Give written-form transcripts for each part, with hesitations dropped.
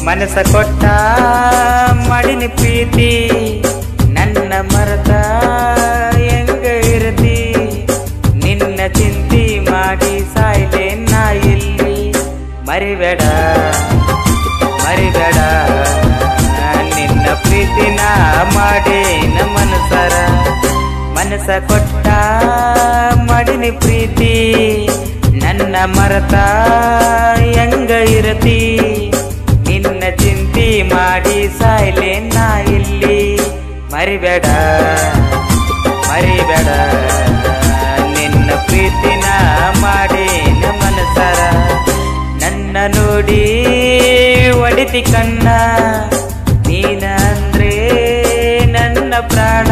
ಮನಸ ಕೊಟ್ಟ ಮಾಡಿನಿ ಪ್ರೀತಿ ನನ್ನ ಮರೆತ ಹೆಂಗ ಇರತಿ ನಿನ್ನ ಚಿಂತಿ ಮಾಡಿ ಸಾಯ್ಲೆ ನಾ ಇಲ್ಲಿ ಮರಿಬೇಡ ಮರಿಬೇಡ ನಿನ್ನ ಪ್ರೀತಿನ ಮಾಡೇನ ಮನಸರ ಮನಸ ಕೊಟ್ಟ ಮಾಡಿನಿ ಪ್ರೀತಿ ನನ್ನ ಮರೆತ ಹೆಂಗ ಇರತಿ ನಿನ್ನ ಚಿಂತಿ ಮಾಡಿ ಸಾಯ್ಲೆ ನಾ ಇಲ್ಲಿ ಮರಿಬೇಡ ಮರಿಬೇಡ ನಿನ್ನ ಪ್ರೀತಿನ ಮಾಡೇನ ಮನಸರ ನನ್ನ ನೋಡಿ ಒಡಿತಿ ಕಣ್ಣ ನೀನ ಅಂದ್ರೆ ನನ್ನ ಪ್ರಾಣ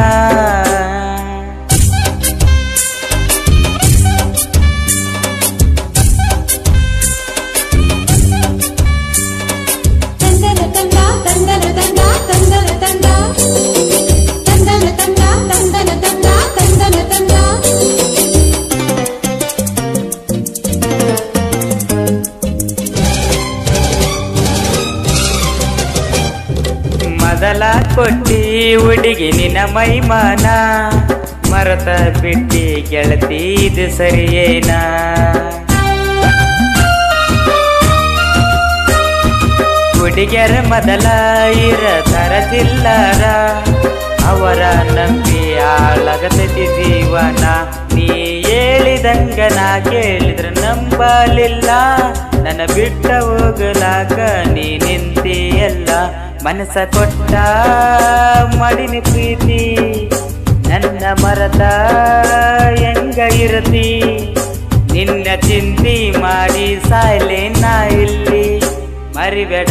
ಮೊದಲ ಕೊಟ್ಟಿ ಹುಡುಗಿ ನಿನ್ನ ಮೈಮಾನ ಮರತ ಬಿಟ್ಟಿ ಗೆಳತಿ ಇದು ಸರಿಯೇನ ಹುಡುಗಿಯರ ಮೊದಲ ಇರತರ ಚಿಲ್ಲರ ಅವರ ನಂಬಿ ಹಾಳಾಗತೈತಿ ಜೀವನ ನೀ ಹೇಳಿದಂಗ ನಾ ಕೇಳಿದ್ರ ನಂಬಲಿಲ್ಲ ನನ್ನ ಬಿಟ್ಟ ಹೋಗಲಾಕ ನೀ ನಿಂತಿಯಲ್ಲ ಮನಸ ಕೊಟ್ಟ ಮಾಡಿನಿ ಪ್ರೀತಿ ನನ್ನ ಮರೆತ ಹೆಂಗ ಇರತಿ ನಿನ್ನ ಚಿಂತಿ ಮಾಡಿ ಸಾಯ್ಲೆ ನಾ ಇಲ್ಲಿ ಮರಿಬೇಡ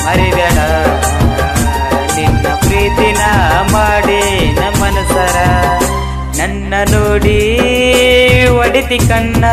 ಮರಿಬೇಡ ನಿನ್ನ ಪ್ರೀತಿನ ಮಾಡೇನ ಮನಸರ ನನ್ನ ನೋಡಿ ಒಡಿತಿ ಕಣ್ಣ